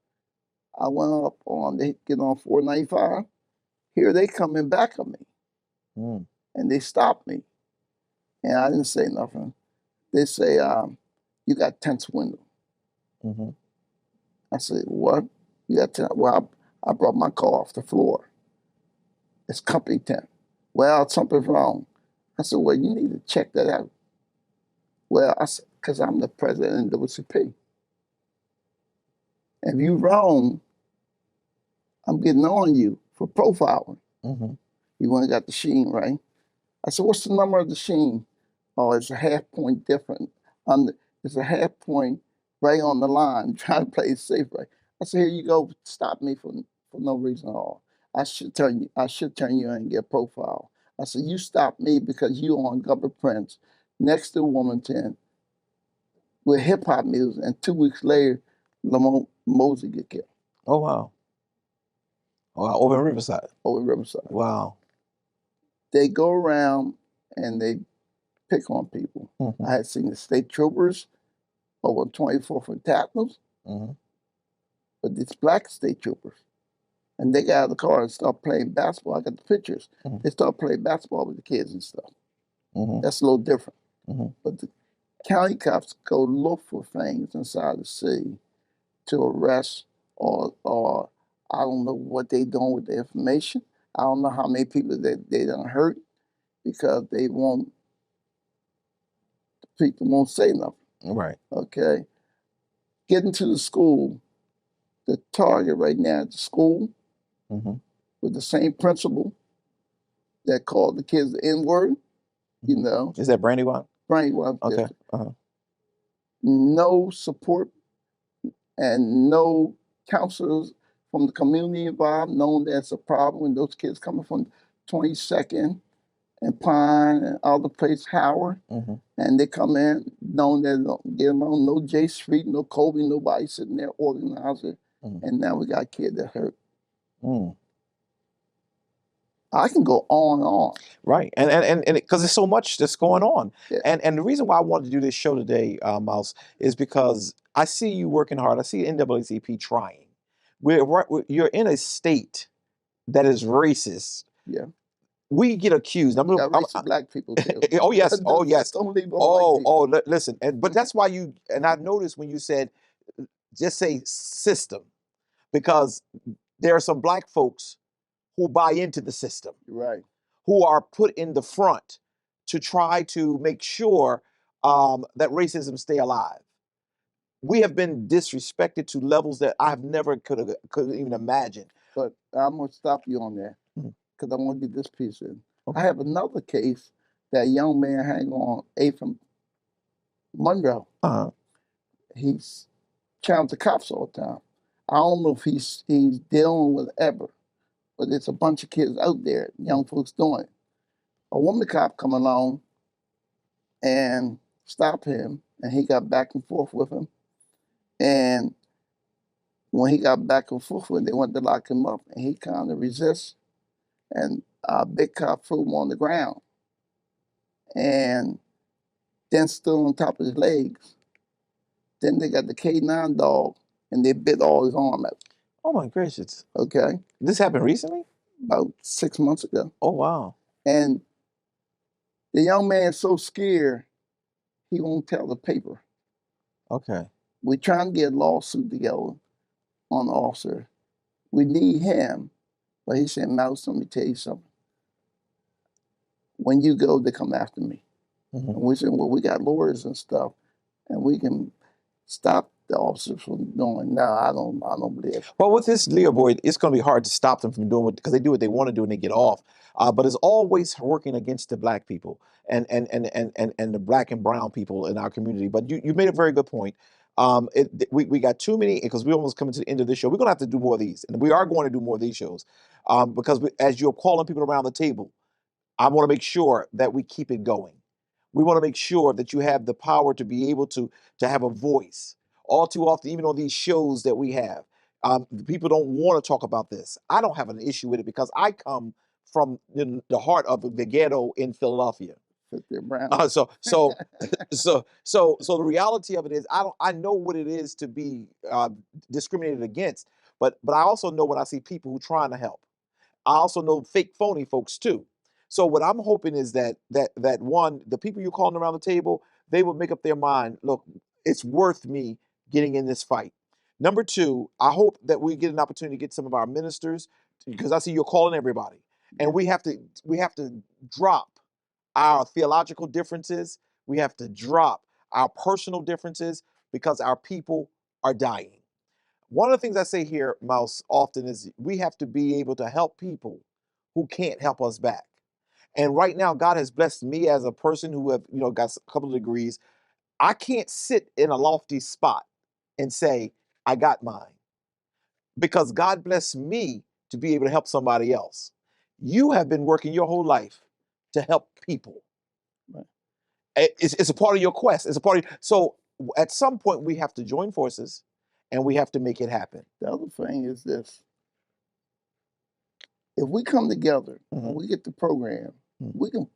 I went up on, they get on 495. Here they coming back at me. And they stopped me. And I didn't say nothing. They say, you got tents window. I said, what? You got tent? Well, I brought my car off the floor. It's company tent. Well, something's wrong. I said, well, you need to check that out. Well, I said, because I'm the president of the WCP. If you wrong, I'm getting on you for profiling. You want to got the sheen, right? I said, what's the number of the sheen? Oh, it's a half point different. It's a half point right on the line, trying to play it safe, right? I said, here you go, stop me for no reason at all. I should turn you in and get a profile. I said, you stopped me because you on Governor Prince next to Wilmington with hip hop music, and 2 weeks later, Lamont Mosley get killed. Oh, wow. Oh, over in Riverside. Over in Riverside. Wow. They go around and they pick on people. I had seen the state troopers over on 24th and Taples, but these black state troopers. And they got out of the car and started playing basketball. I got the pictures. They started playing basketball with the kids and stuff. That's a little different. But the county cops go look for things inside the city to arrest or I don't know what they doing with the information. I don't know how many people they done hurt because people won't say nothing. Right. Okay. Getting to the school, the target right now at the school with the same principal that called the kids the N-word, you know. Is that Brandywine? Brandywine. Okay. No support and no counselors from the community involved, knowing that's a problem when those kids coming from 22nd and Pine and other place, Howard, and they come in knowing they don't get along, no J Street, no Kobe, nobody sitting there organizing, and now we got a kid that hurt. I can go on and on. Right, and because there's so much that's going on, Yeah. and the reason why I wanted to do this show today, Mouse, is because I see you working hard. I see NAACP trying. You're in a state that is racist. Yeah. We get accused. Got racist black people too. Oh yes, oh yes. Don't leave on Listen, but that's why you and I noticed when you said just say system, because there are some black folks who buy into the system, right, who are put in the front to try to make sure that racism stay alive. We have been disrespected to levels that I've never could even imagine. But I'm gonna stop you on that because I want to get this piece in. Okay. I have another case that young man hang on from Monroe. He's challenged the cops all the time. I don't know if he's dealing with ever, but there's a bunch of kids out there, young folks doing it. A woman cop come along and stop him, and he got back and forth with him. And when he got back and forth with him, they wanted to lock him up, and he kind of resists. And a big cop threw him on the ground, and then stood on top of his legs. Then they got the K9 dog, and they bit all his arm out. Oh my gracious! Okay, this happened recently? About 6 months ago. Oh wow! And the young man's so scared, he won't tell the paper. Okay. We're trying to get a lawsuit together on the officer. We need him, but he said, "Mouse, let me tell you something. When you go, they come after me." And we said, "Well, we got lawyers and stuff, and we can stop the officers from doing." No, I don't believe. Well, with this Leo boy, it's going to be hard to stop them from doing it because they do what they want to do and they get off. But it's always working against the black people and the black and brown people in our community. But you made a very good point. We got too many because we're almost coming to the end of this show. We're going to have to do more of these, and we are going to do more of these shows because as you're calling people around the table, I want to make sure that we keep it going. We want to make sure that you have the power to be able to have a voice. All too often, even on these shows that we have, people don't want to talk about this. I don't have an issue with it because I come from the heart of the ghetto in Philadelphia. So the reality of it is, I know what it is to be discriminated against, but I also know when I see people who trying to help. I also know fake, phony folks too. So what I'm hoping is that one, the people you're calling around the table, they will make up their mind. Look, it's worth me getting in this fight. Number two, I hope that we get an opportunity to get some of our ministers, because I see you're calling everybody, and we have to drop our theological differences. We have to drop our personal differences because our people are dying. One of the things I say here, Mouse, often is we have to be able to help people who can't help us back. And right now, God has blessed me as a person who have, got a couple of degrees. I can't sit in a lofty spot and say, I got mine. Because God blessed me to be able to help somebody else. You have been working your whole life to help people. Right. It's a part of your quest. It's a part of so at some point we have to join forces and we have to make it happen. The other thing is this. If we come together and we get the program, we can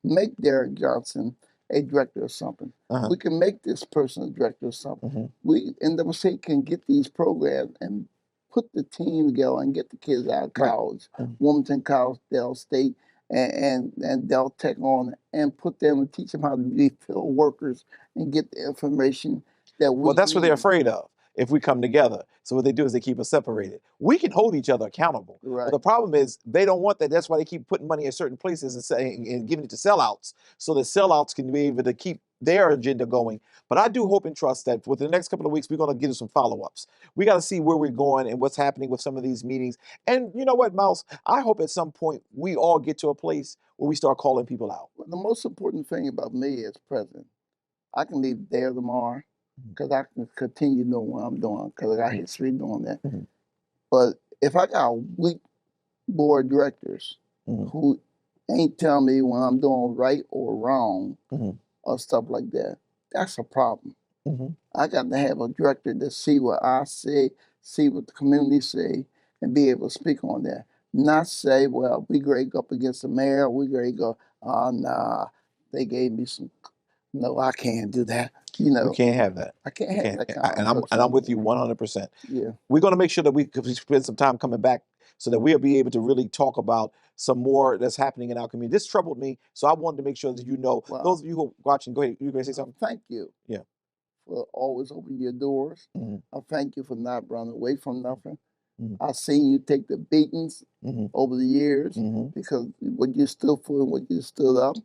make Derek Johnson a director of something. We can make this person a director of something. We, NAACP, can get these programs and put the team together and get the kids out of college, Wilmington College, Dell State, and Dell Tech on, and put them and teach them how to be field workers and get the information that we Well, that's need. what they're afraid of if we come together. So what they do is they keep us separated. We can hold each other accountable. Right. But the problem is they don't want that. That's why they keep putting money in certain places and giving it to sellouts, so the sellouts can be able to keep their agenda going. But I do hope and trust that within the next couple of weeks, we're going to get some follow-ups. We got to see where we're going and what's happening with some of these meetings. And you know what, Mouse? I hope at some point we all get to a place where we start calling people out. Well, the most important thing about me as president, I can leave there tomorrow because I can continue doing what I'm doing because I got history doing that. But if I got weak board of directors who ain't telling me when I'm doing right or wrong or stuff like that, that's a problem. I got to have a director to see what I say, see what the community say, and be able to speak on that. Not say, well, we grade up against the mayor, we grade go, oh, nah, they gave me some. No, I can't do that. You know, We can't have that. I can't have that kind And of I'm with you 100%. Yeah. We're going to make sure that we spend some time coming back so that we'll be able to really talk about some more that's happening in our community. This troubled me, so I wanted to make sure that you know. Wow. Those of you who are watching, go ahead. You going to say something? Thank you. Yeah. For always opening your doors. I thank you for not running away from nothing. I've seen you take the beatings over the years because what you stood for and what you stood up.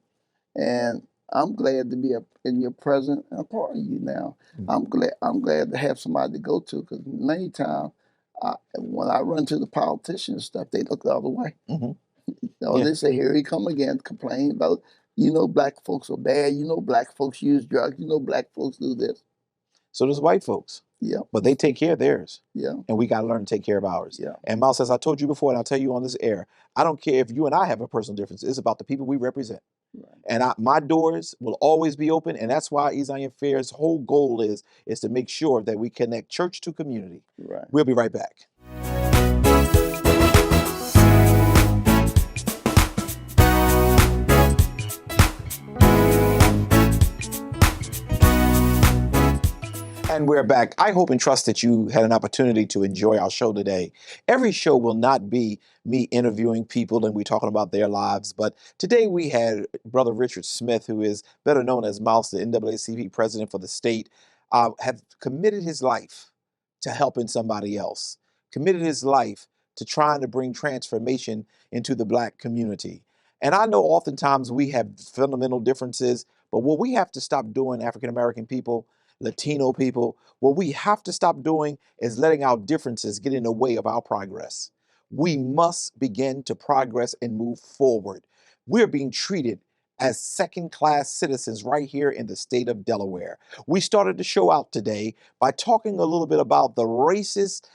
And I'm glad to be in your presence and a part of you now. I'm glad to have somebody to go to because many times when I run to the politicians and stuff, they look the other way. They say, here he come again, complaining about, black folks are bad. Black folks use drugs. Black folks do this. So does white folks. Yeah. But they take care of theirs. Yeah. And we got to learn to take care of ours. Yeah. And Miles, as I told you before, and I'll tell you on this air, I don't care if you and I have a personal difference. It's about the people we represent. Right. And my doors will always be open. And that's why Zion Fair's whole goal is to make sure that we connect church to community. Right. We'll be right back. And we're back. I hope and trust that you had an opportunity to enjoy our show today. Every show will not be me interviewing people and we talking about their lives, but today we had Brother Richard Smith, who is better known as Mouse, the NAACP president for the state, have committed his life to helping somebody else, committed his life to trying to bring transformation into the Black community. And I know oftentimes we have fundamental differences, but what we have to stop doing, African American people, Latino people, what we have to stop doing is letting our differences get in the way of our progress. We must begin to progress and move forward. We're being treated as second-class citizens right here in the state of Delaware. We started the show out today by talking a little bit about the racist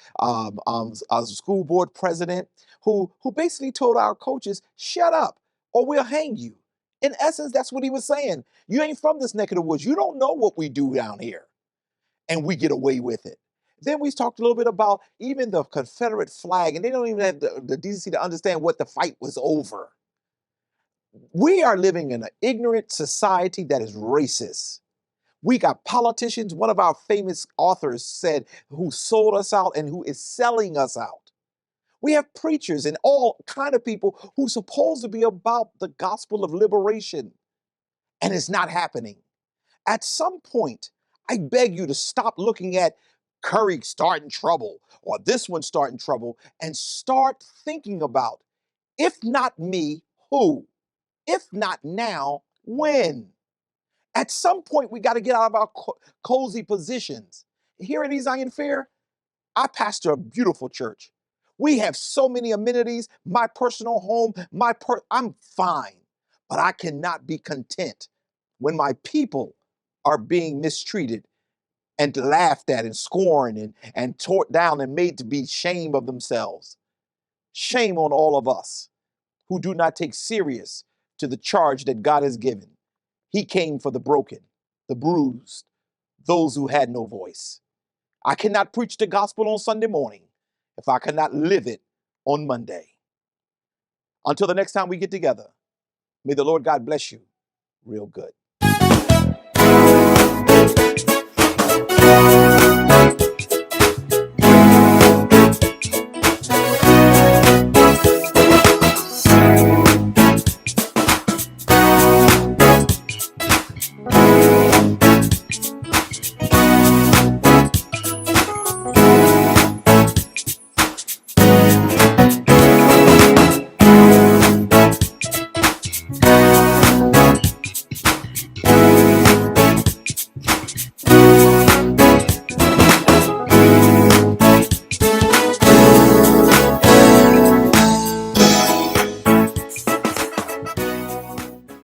school board president who basically told our coaches, shut up or we'll hang you. In essence, that's what he was saying. You ain't from this neck of the woods. You don't know what we do down here. And we get away with it. Then we talked a little bit about even the Confederate flag, and they don't even have the decency to understand what the fight was over. We are living in an ignorant society that is racist. We got politicians, one of our famous authors said, who sold us out and who is selling us out. We have preachers and all kind of people who are supposed to be about the gospel of liberation, and it's not happening. At some point, I beg you to stop looking at Curry starting trouble or this one starting trouble and start thinking about, if not me, who? If not now, when? At some point, we got to get out of our cozy positions. Here at Zion Fair, I pastor a beautiful church. We have so many amenities, my personal home, I'm fine, but I cannot be content when my people are being mistreated and laughed at and scorned and torn down and made to be ashamed of themselves. Shame on all of us who do not take serious to the charge that God has given. He came for the broken, the bruised, those who had no voice. I cannot preach the gospel on Sunday morning if I cannot live it on Monday. Until the next time we get together, may the Lord God bless you real good.